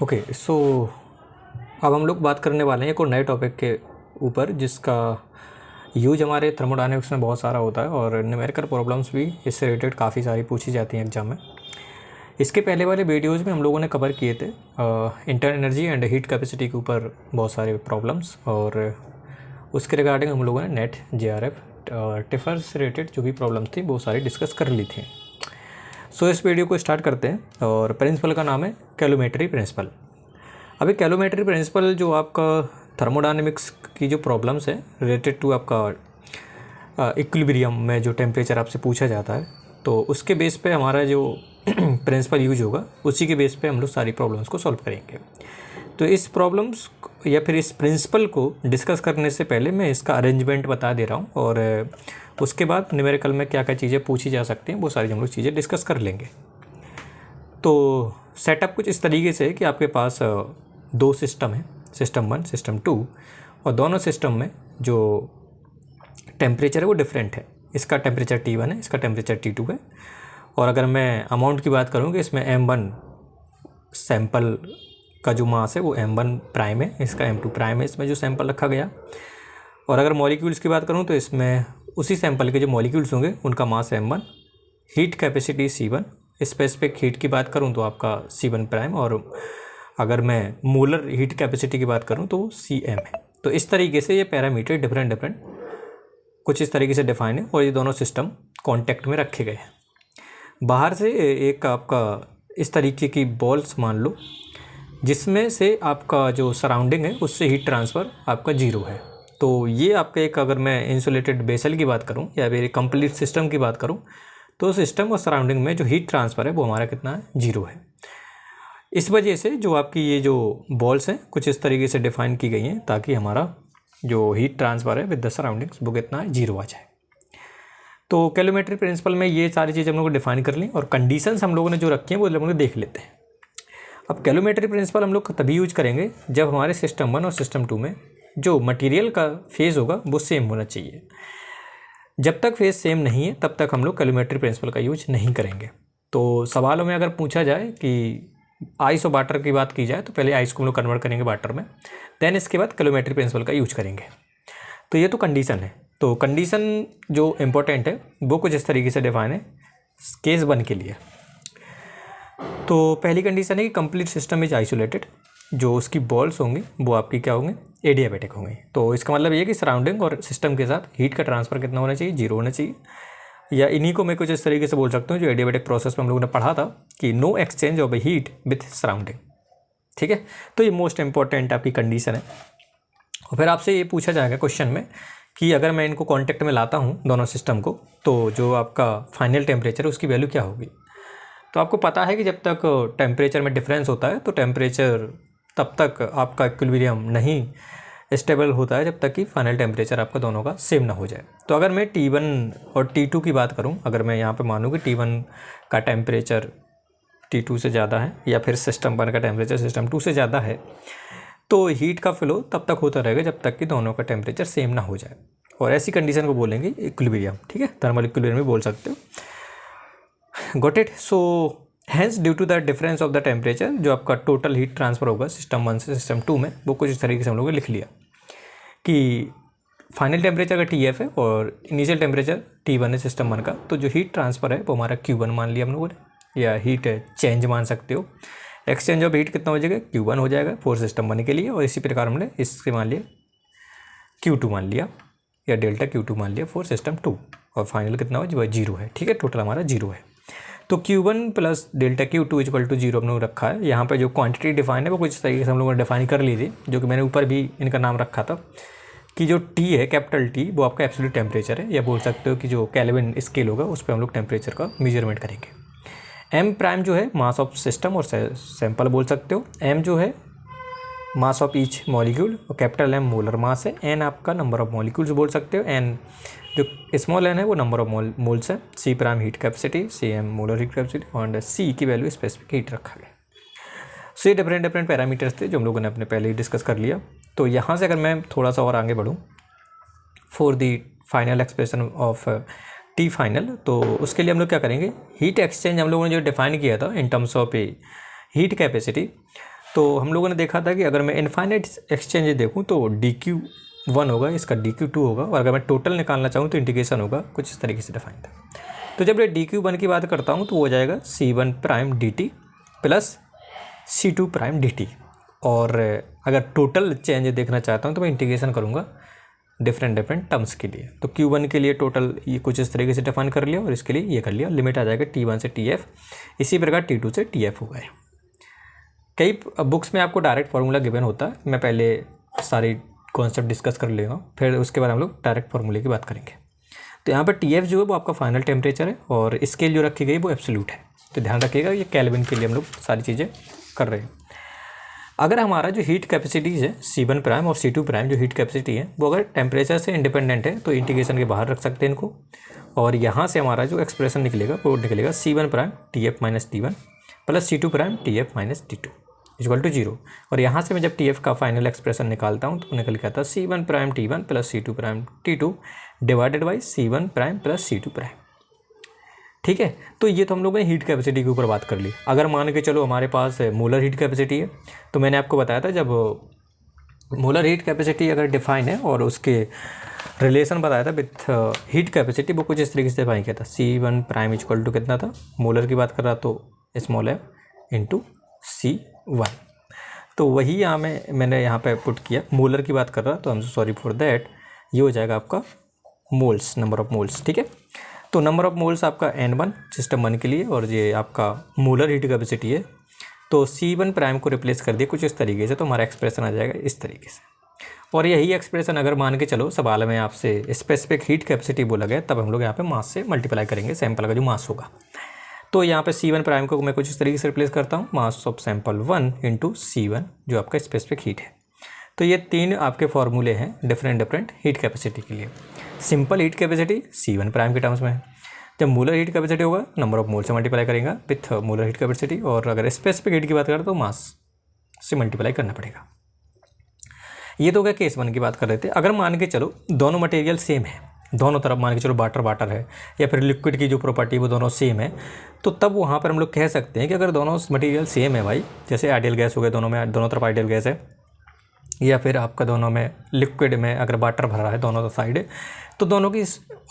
Okay so अब हम लोग बात करने वाले हैं एक और नए टॉपिक के ऊपर जिसका यूज हमारे थर्मोडायनेमिक्स में बहुत सारा होता है और न्यूमेरिकल प्रॉब्लम्स भी इससे रिलेटेड काफ़ी सारी पूछी जाती हैं एग्जाम में। इसके पहले वाले वीडियोज़ में हम लोगों ने कवर किए थे internal energy and heat capacity के ऊपर बहुत सारे प्रॉब्लम्स, और उसके रिगार्डिंग हम लोगों ने नेट JRF टिफर से रिलेटेड जो भी प्रॉब्लम्स थी वो सारी डिस्कस कर ली थी। सो इस वीडियो को स्टार्ट करते हैं और प्रिंसिपल का नाम है कैलोमेट्री प्रिंसिपल। अभी कैलोमेट्री प्रिंसिपल जो आपका थर्मोडायनेमिक्स की जो प्रॉब्लम्स है रिलेटेड टू आपका इक्विलिब्रियम में जो टेम्परेचर आपसे पूछा जाता है, तो उसके बेस पे हमारा जो प्रिंसिपल यूज होगा उसी के बेस पे हम लोग सारी प्रॉब्लम्स को सॉल्व करेंगे। तो इस प्रॉब्लम्स या फिर इस प्रिंसिपल को डिस्कस करने से पहले मैं इसका अरेंजमेंट बता दे रहा हूँ, और उसके बाद न्यूमेरिकल में क्या क्या चीज़ें पूछी जा सकती हैं वो सारी हम लोग चीज़ें डिस्कस कर लेंगे। तो सेटअप कुछ इस तरीके से है कि आपके पास दो सिस्टम है, सिस्टम 1 सिस्टम 2, और दोनों सिस्टम में जो टेम्परेचर है वो डिफरेंट है। इसका टेम्परेचर T1 है, इसका टेम्परेचर T2 है। और अगर मैं अमाउंट की बात करूँ कि इसमें M1 सैंपल का जो मास है वो M1 प्राइम है, इसका M2 प्राइम है इसमें जो सैंपल रखा गया। और अगर मॉलिक्यूल्स की बात करूँ तो इसमें उसी सैंपल के जो मॉलिक्यूल्स होंगे उनका मास M1, heat capacity C1, specific heat की बात करूँ तो आपका C1 प्राइम, और अगर मैं मोलर हीट कैपेसिटी की बात करूँ तो Cm है। तो इस तरीके से ये पैरामीटर डिफरेंट कुछ इस तरीके से डिफाइन है, और ये दोनों सिस्टम कॉन्टैक्ट में रखे गए हैं। बाहर से एक आपका इस तरीके की बॉल्स मान लो जिसमें से आपका जो सराउंडिंग है उससे हीट ट्रांसफ़र आपका 0 है। तो ये आपका एक, अगर मैं इंसुलेटेड बेसल की बात करूँ या फिर कंप्लीट सिस्टम की बात करूँ तो सिस्टम और सराउंडिंग में जो हीट ट्रांसफ़र है वो हमारा कितना है, 0 है। इस वजह से जो आपकी ये जो बॉल्स हैं कुछ इस तरीके से डिफ़ाइन की गई हैं ताकि हमारा जो हीट ट्रांसफ़र है विद द सराउंडिंग्स वो कितना है, 0 आ जाए। तो कैलोमेट्री प्रिंसिपल में ये सारी चीज़ें हम लोगों को डिफ़ाइन कर ली, और कंडीशंस हम लोगों ने जो रखी हैं वो हम लोग देख लेते हैं। अब कैलोमेट्री प्रिंसिपल हम लोग तभी यूज करेंगे जब हमारे सिस्टम 1 और सिस्टम 2 में जो मटेरियल का फेज़ होगा वो सेम होना चाहिए। जब तक फेज़ सेम नहीं है तब तक हम लोग कैलोमेट्री प्रिंसिपल का यूज नहीं करेंगे। तो सवालों में अगर पूछा जाए कि आइस और वाटर की बात की जाए तो पहले आइस को हम लोग कन्वर्ट करेंगे वाटर में, देन इसके बाद कैलोमेट्री प्रिंसिपल का यूज करेंगे। तो ये तो कंडीशन है। तो कंडीशन जो इम्पोर्टेंट है वो कुछ इस तरीके से डिफाइन है केस 1 के लिए। तो पहली कंडीशन है कि कंप्लीट सिस्टम इज आइसोलेटेड, जो उसकी बॉल्स होंगी वो आपकी क्या होंगे, एडियाबैटिक होंगे। तो इसका मतलब ये है कि सराउंडिंग और सिस्टम के साथ हीट का ट्रांसफ़र कितना होना चाहिए, 0 होना चाहिए। या इन्हीं को मैं कुछ इस तरीके से बोल सकता हूँ जो एडियाबैटिक प्रोसेस में हम लोगों ने पढ़ा था कि no exchange of heat with surrounding. ठीक है, तो ये मोस्ट इंपॉर्टेंट आपकी कंडीशन है। और फिर आपसे ये पूछा जाएगा क्वेश्चन में कि अगर मैं इनको कॉन्टेक्ट में लाता हूँ दोनों सिस्टम को, तो जो आपका फाइनल टेम्परेचर है उसकी वैल्यू क्या होगी। तो आपको पता है कि जब तक टेम्परेचर में डिफरेंस होता है तो टेम्परेचर तब तक आपका इक्विलिब्रियम नहीं स्टेबल होता है जब तक कि फाइनल टेम्परेचर आपका दोनों का सेम ना हो जाए। तो अगर मैं T1 और T2 की बात करूं, अगर मैं यहाँ पे मानूँ कि T1 का टेम्परेचर T2 से ज़्यादा है या फिर सिस्टम 1 का टेम्परेचर सिस्टम 2 से ज़्यादा है, तो हीट का फ्लो तब तक होता रहेगा जब तक कि दोनों का टेम्परेचर सेम ना हो जाए, और ऐसी कंडीशन को बोलेंगे इक्विलिब्रियम। ठीक है, थर्मल इक्विलिब्रियम भी बोल सकते हो। Got it. So hence due to the difference of the temperature जो आपका टोटल हीट ट्रांसफ़र होगा सिस्टम 1 से सिस्टम 2 में, वो कुछ इस तरीके से हम लोगों ने लिख लिया कि फाइनल टेम्परेचर का TF है और इनिशियल टेम्परेचर T1 है सिस्टम 1 का। तो जो हीट ट्रांसफ़र है वो हमारा Q1 मान लिया हम लोगों ने, या हीट चेंज मान सकते हो। एक्सचेंज ऑफ हीट कितना हो जाएगा, Q1 हो जाएगा फॉर सिस्टम 1 के लिए, और इसी प्रकार हमने इसके मान लिया Q2 मान लिया, या डेल्टा Q2 मान लिया फॉर सिस्टम 2, और फाइनल कितना हो जो 0 है। ठीक है, टोटल हमारा 0 है। तो Q1 plus delta Q2 equal to 0 हम लोग रखा है। यहाँ पे जो क्वांटिटी डिफाइन है वो कुछ तरीके से हम लोगों ने डिफाइन कर ली थी, जो कि मैंने ऊपर भी इनका नाम रखा था कि जो T है कैपिटल T वो आपका एब्सोल्यूट टेम्परेचर है, या बोल सकते हो कि जो केल्विन स्केल होगा उस पर हम लोग टेम्परेचर का मेजरमेंट करेंगे। M प्राइम जो है मास ऑफ सिस्टम और सैंपल बोल सकते हो, M जो है मास ऑफ ईच मॉलिक्यूल, और कैपिटल M मोलर मास है, N आपका नंबर ऑफ मॉलिक्यूल्स बोल सकते हो, N जो स्मॉल n है वो नंबर ऑफ मोल्स है, C prime heat capacity, Cm molar heat capacity, और C की वैल्यू स्पेसिफिक हीट रखा गया। सो ये डिफरेंट पैरामीटर्स थे जो हम लोगों ने अपने पहले ही डिस्कस कर लिया। तो यहाँ से अगर मैं थोड़ा सा और आगे बढ़ूँ for the final expression of T final, तो उसके लिए हम लोग क्या करेंगे, हीट एक्सचेंज हम लोगों ने जो डिफाइन किया था in terms of heat capacity, तो हम लोगों ने देखा था कि अगर मैं इनफाइनाइट एक्सचेंज देखूँ तो dq1 होगा, इसका dq2 होगा, और अगर मैं टोटल निकालना चाहूँ तो इंटीग्रेशन होगा, कुछ इस तरीके से डिफाइन था। तो जब मैं dq1 की बात करता हूँ तो वो हो जाएगा c1 prime dt plus c2 prime dt, और अगर टोटल चेंज देखना चाहता हूँ तो मैं इंटीग्रेशन करूँगा डिफरेंट टर्म्स के लिए। तो q1 के लिए टोटल ये कुछ इस तरीके से डिफाइन कर लिया, और इसके लिए ये कर लिया, लिमिट आ जाएगा t1 से tf, इसी प्रकार t2 से tf होगा। कई बुक्स में आपको डायरेक्ट फार्मूला गिवन होता है, मैं पहले सारी कॉन्सेप्ट डिस्कस कर लेगा, फिर उसके बाद हम लोग डायरेक्ट फार्मूले की बात करेंगे। तो यहाँ पर tf जो है वो आपका फाइनल टेम्परेचर है, और स्केल जो रखी गई वो एब्सोल्यूट है। तो ध्यान रखिएगा, ये केल्विन के लिए हम लोग सारी चीज़ें कर रहे हैं। अगर हमारा जो हीट कैपेसिटीज़ है c1 प्राइम और c2 प्राइम जो हीट कैपेसिटी है वो अगर टेम्परेचर से इंडिपेंडेंट है तो इंटीग्रेशन के बाहर रख सकते हैं इनको, और यहाँ से हमारा जो एक्सप्रेशन निकलेगा वो निकलेगा c1 prime tf minus t1 plus c2 prime tf minus t2 equal to 0। और यहाँ से मैं जब tf का फाइनल एक्सप्रेशन निकालता हूँ तो निकल के आता है c1 prime t1 plus c2 prime t2 divided by c1 prime plus c2 prime. ठीक है, तो ये तो हम लोगों ने हीट कैपेसिटी के ऊपर बात कर ली। अगर मान के चलो हमारे पास मोलर हीट कैपेसिटी है, तो मैंने आपको बताया था जब मोलर हीट कैपेसिटी अगर डिफाइन है और उसके रिलेशन बताया था विथ हीट कैपेसिटी, वो कुछ इस तरीके से डिफाइन किया था। c1 प्राइम इक्वल टू कितना था, मोलर की बात कर रहा तो स्मॉल m इंटू c1। तो वही यहाँ मैंने यहाँ पे पुट किया, मोलर की बात कर रहा तो हम सॉरी फॉर दैट, ये हो जाएगा आपका मोल्स, नंबर ऑफ मोल्स। ठीक है, तो नंबर ऑफ मोल्स आपका n1 सिस्टम 1 के लिए, और ये आपका मोलर हीट कैपेसिटी है। तो c1 प्राइम को रिप्लेस कर दिया कुछ इस तरीके से, तो हमारा एक्सप्रेशन आ जाएगा इस तरीके से। और यही एक्सप्रेशन अगर मान के चलो सवाल में आपसे स्पेसिफिक हीट कैपेसिटी बोला गया, तब हम लोग यहाँ पे मास से मल्टीप्लाई करेंगे सैंपल का जो मास होगा। तो यहाँ पे c1 प्राइम को मैं कुछ इस तरीके से रिप्लेस करता हूँ, mass of sample 1 into c1 जो आपका स्पेसिफिक हीट है। तो ये तीन आपके फॉर्मूले हैं डिफरेंट हीट कैपेसिटी के लिए। Simple heat capacity c1 prime के टर्म्स में है, जब मोलर हीट कैपेसिटी होगा नंबर ऑफ मोल से मल्टीप्लाई करेंगे विथ मोलर हीट कैपेसिटी, और अगर स्पेसिफिक हीट की बात करें तो मास से मल्टीप्लाई करना पड़ेगा। ये तो क्या केस 1 की बात कर रहे थे। अगर मान के चलो दोनों मटेरियल सेम है, दोनों तरफ मान के चलो वाटर है या फिर लिक्विड की जो प्रॉपर्टी वो दोनों सेम है, तो तब वहाँ पर हम लोग कह सकते हैं कि अगर दोनों मटेरियल सेम है भाई, जैसे आइडियल गैस हो गए, दोनों तरफ आइडियल गैस है, या फिर आपका दोनों में लिक्विड में अगर वाटर भरा है दोनों साइड, तो दोनों की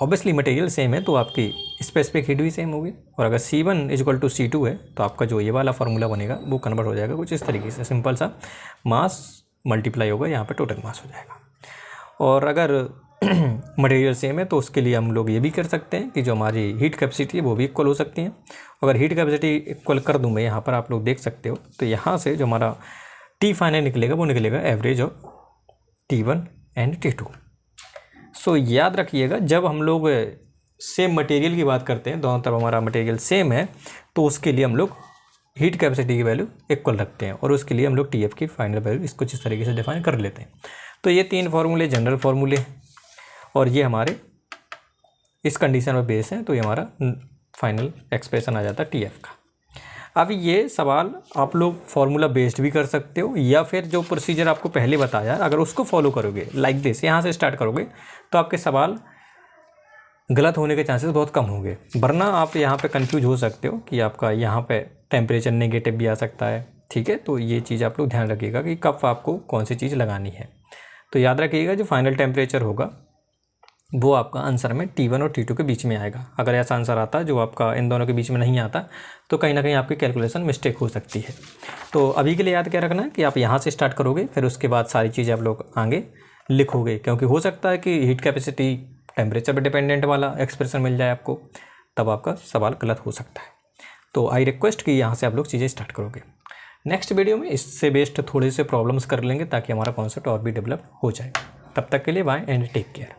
ऑब्वियसली मटेरियल सेम है तो आपकी स्पेसिफिक हीट भी सेम होगी। और अगर c1 इक्वल टू c2 है तो आपका जो ये वाला फार्मूला बनेगा वो कन्वर्ट हो जाएगा कुछ इस तरीके से, सिंपल सा मास मल्टीप्लाई होगा, यहाँ पे टोटल मास हो जाएगा। और अगर मटेरियल सेम है तो उसके लिए हम लोग ये भी कर सकते हैं कि जो हमारी हीट कैपेसिटी है वो भी इक्वल हो सकती है। अगर हीट कैपेसिटी इक्वल कर दूँ मैं, यहाँ पर आप लोग देख सकते हो, तो यहाँ से जो हमारा टी फाइनल निकलेगा वो निकलेगा average of t1 and t2। सो याद रखिएगा, जब हम लोग सेम मटेरियल की बात करते हैं, दोनों तरफ हमारा मटेरियल सेम है, तो उसके लिए हम लोग हीट कैपेसिटी की वैल्यू इक्वल रखते हैं, और उसके लिए हम लोग tf की फाइनल वैल्यू इसको इस तरीके से डिफाइन कर लेते हैं। तो ये तीन फार्मूले जनरल फार्मूले हैं, और ये हमारे इस कंडीशन में बेस हैं, तो ये हमारा फाइनल एक्सप्रेशन आ जाता है tf का। अब ये सवाल आप लोग फार्मूला बेस्ड भी कर सकते हो, या फिर जो प्रोसीजर आपको पहले बताया अगर उसको फॉलो करोगे लाइक दिस, यहाँ से स्टार्ट करोगे, तो आपके सवाल गलत होने के चांसेस बहुत कम होंगे। वरना आप यहाँ पे कंफ्यूज हो सकते हो कि आपका यहाँ पे टेम्परेचर नेगेटिव भी आ सकता है। ठीक है, तो ये चीज़ आप लोग ध्यान रखिएगा कि कब आपको कौन सी चीज़ लगानी है। तो याद रखिएगा जो फाइनल टेम्परेचर होगा वो आपका आंसर में t1 और t2 के बीच में आएगा। अगर ऐसा आंसर आता जो आपका इन दोनों के बीच में नहीं आता, तो कहीं ना कहीं आपकी कैलकुलेशन मिस्टेक हो सकती है। तो अभी के लिए याद क्या रखना है कि आप यहाँ से स्टार्ट करोगे, फिर उसके बाद सारी चीज़ें आप लोग आगे लिखोगे, क्योंकि हो सकता है कि हीट कैपेसिटी टेम्परेचर पर डिपेंडेंट वाला एक्सप्रेशन मिल जाए आपको, तब आपका सवाल गलत हो सकता है। तो आई रिक्वेस्ट कि यहाँ से आप लोग चीज़ें स्टार्ट करोगे। नेक्स्ट वीडियो में इससे बेस्ड थोड़े से प्रॉब्लम्स कर लेंगे ताकि हमारा कॉन्सेप्ट और भी डेवलप हो जाए। तब तक के लिए बाय एंड टेक केयर।